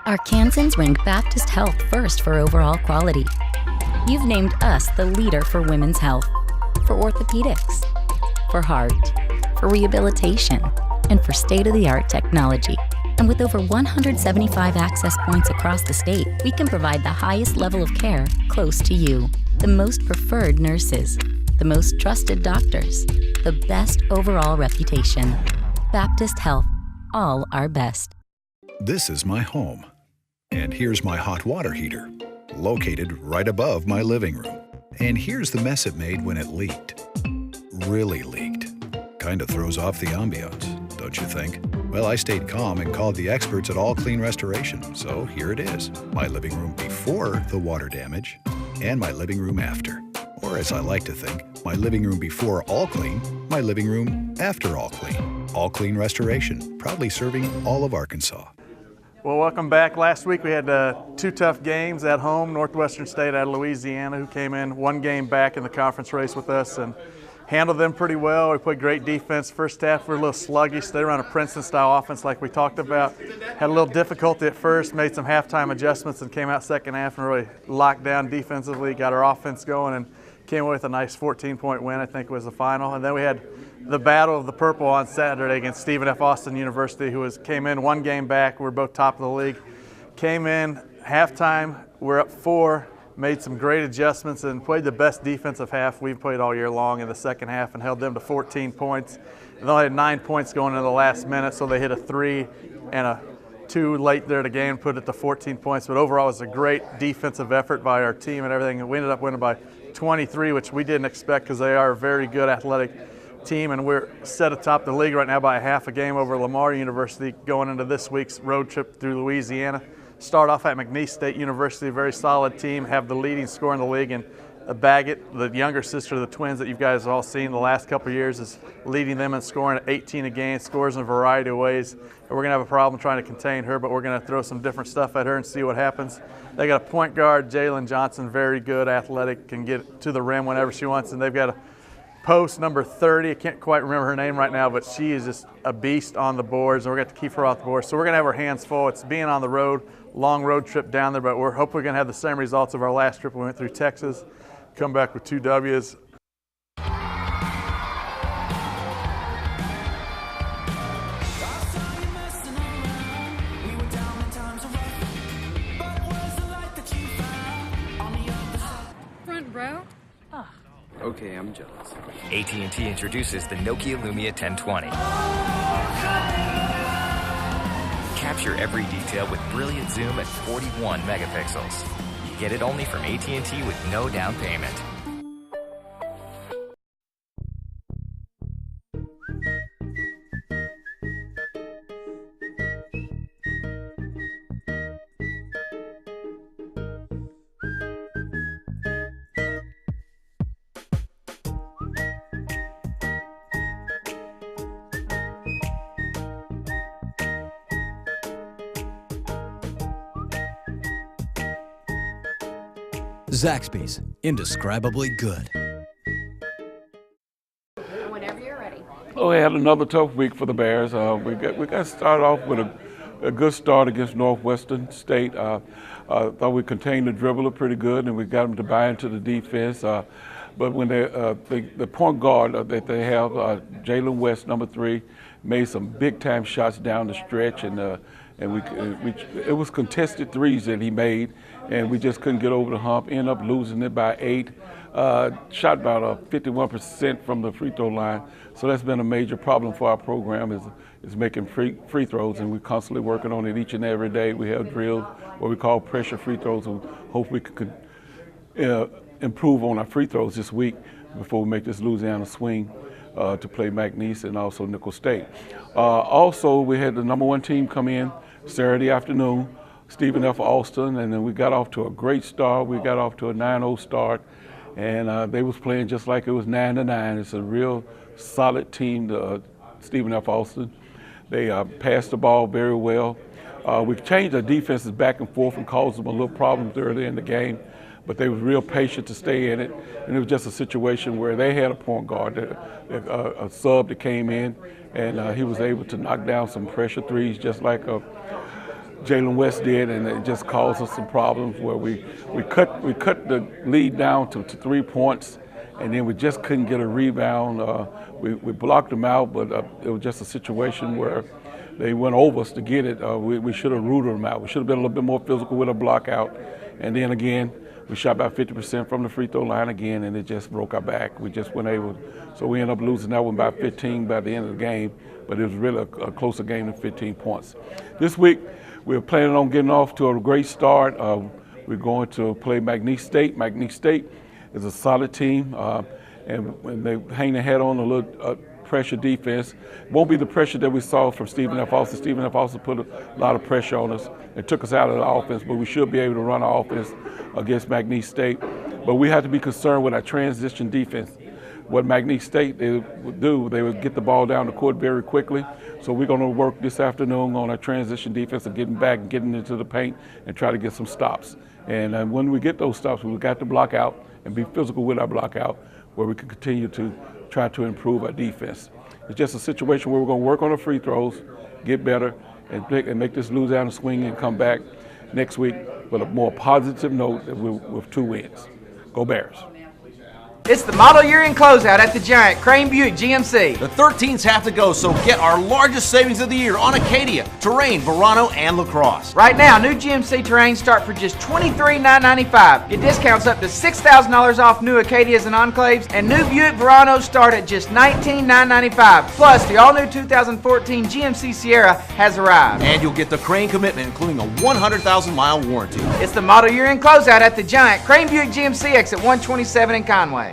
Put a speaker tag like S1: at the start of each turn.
S1: Arkansans rank Baptist Health first for overall quality. You've named us the leader for women's health, for orthopedics, for heart, for rehabilitation, and for state-of-the-art technology. And with over 175 access points across the state, we can provide the highest level of care close to you. The most preferred nurses, the most trusted doctors, the best overall reputation. Baptist Health, all our best.
S2: This is my home. And here's my hot water heater, located right above my living room. And here's the mess it made when it leaked. Really leaked. Kind of throws off the ambiance, don't you think? Well, I stayed calm and called the experts at All Clean Restoration. So here it is, my living room before the water damage and my living room after. Or as I like to think, my living room before All Clean, my living room after All Clean. All Clean Restoration, proudly serving all of Arkansas.
S3: Well, welcome back. Last week we had two tough games at home. Northwestern State out of Louisiana, who came in one game back in the conference race with us and handled them pretty well. We played great defense. First half we were a little sluggish. They ran a Princeton-style offense like we talked about. Had a little difficulty at first, made some halftime adjustments and came out second half and really locked down defensively, got our offense going and came away with a nice 14-point win, I think was the final. And then we had the Battle of the Purple on Saturday against Stephen F. Austin University, who came in one game back. We're both top of the league. Came in halftime, we're up 4, made some great adjustments and played the best defensive half we've played all year long in the second half and held them to 14 points. They only had 9 points going into the last minute, so they hit a 3 and a 2 late there to game, put it to 14 points. But overall, it was a great defensive effort by our team and everything. We ended up winning by 23, which we didn't expect because they are a very good athletic team, and we're set atop the league right now by a half a game over Lamar University going into this week's road trip through Louisiana. Start off at McNeese State University, a very solid team, have the leading scorer in the league, and Baggett, the younger sister of the twins that you guys have all seen the last couple of years, is leading them in scoring at 18 a game, scores in a variety of ways. And we're going to have a problem trying to contain her, but we're going to throw some different stuff at her and see what happens. They got a point guard, Jalen Johnson, very good, athletic, can get to the rim whenever she wants, and they've got a post number 30, I can't quite remember her name right now, but she is just a beast on the boards, and we're going to have to keep her off the board. So we're going to have our hands full. It's being on the road, long road trip down there, but we're hopefully going to have the same results of our last trip. We went through Texas, come back with 2 W's.
S4: Front row?
S5: Okay, I'm jealous.
S6: AT&T introduces the Nokia Lumia 1020. Capture every detail with brilliant zoom at 41 megapixels. You get it only from AT&T with no down payment.
S7: Zaxby's, indescribably good.
S4: Whenever you're ready.
S8: Oh, we had another tough week for the Bears. We got started off with a good start against Northwestern State. Thought we contained the dribbler pretty good, and we got them to buy into the defense. But when the point guard that they have, Jalen West, number 3, made some big-time shots down the stretch, and it was contested threes that he made, and we just couldn't get over the hump. Ended up losing it by 8. Shot about 51% from the free throw line, so that's been a major problem for our program is making free throws, and we're constantly working on it each and every day. We have drills, what we call pressure free throws, and hope we can improve on our free throws this week before we make this Louisiana swing to play McNeese and also Nicholls State. Also, we had the number 1 team come in Saturday afternoon, Stephen F. Austin, and then we got off to a great start. We got off to a 9-0 start, and they was playing just like it was 9-9. It's a real solid team, Stephen F. Austin. They passed the ball very well. We changed our defenses back and forth and caused them a little problems early in the game, but they was real patient to stay in it. And it was just a situation where they had a point guard, a sub that came in, and he was able to knock down some pressure threes just like Jalen West did, and it just caused us some problems where we cut the lead down to 3 points, and then we just couldn't get a rebound. We blocked them out, but it was just a situation where they went over us to get it. We should have rooted them out. We should have been a little bit more physical with a block out, and then again, we shot about 50% from the free throw line again, and it just broke our back. We just weren't able, so we ended up losing that one by 15 by the end of the game, but it was really a closer game than 15 points. This week, we're planning on getting off to a great start. We're going to play McNeese State. McNeese State is a solid team, and when they hang their head on a little pressure defense. It won't be the pressure that we saw from Stephen F. Austin. Stephen F. Austin put a lot of pressure on us and took us out of the offense, but we should be able to run our offense against McNeese State. But we have to be concerned with our transition defense. What McNeese State they would do, they would get the ball down the court very quickly. So we're going to work this afternoon on our transition defense of getting back and getting into the paint and try to get some stops. And when we get those stops, we've got to block out and be physical with our block out where we can continue to try to improve our defense. It's just a situation where we're going to work on the free throws, get better, and make this Louisiana swing and come back next week with a more positive note with 2 wins. Go Bears.
S9: It's the model year-end closeout at the Giant Crane Buick GMC.
S10: The 13s have to go, so get our largest savings of the year on Acadia, Terrain, Verano, and LaCrosse.
S9: Right now, new GMC Terrain start for just $23,995. Get discounts up to $6,000 off new Acadias and Enclaves, and new Buick Veranos start at just $19,995. Plus, the all-new 2014 GMC Sierra has arrived.
S10: And you'll get the Crane commitment, including a 100,000-mile warranty.
S9: It's the model year-end closeout at the Giant Crane Buick GMC exit 127 in Conway.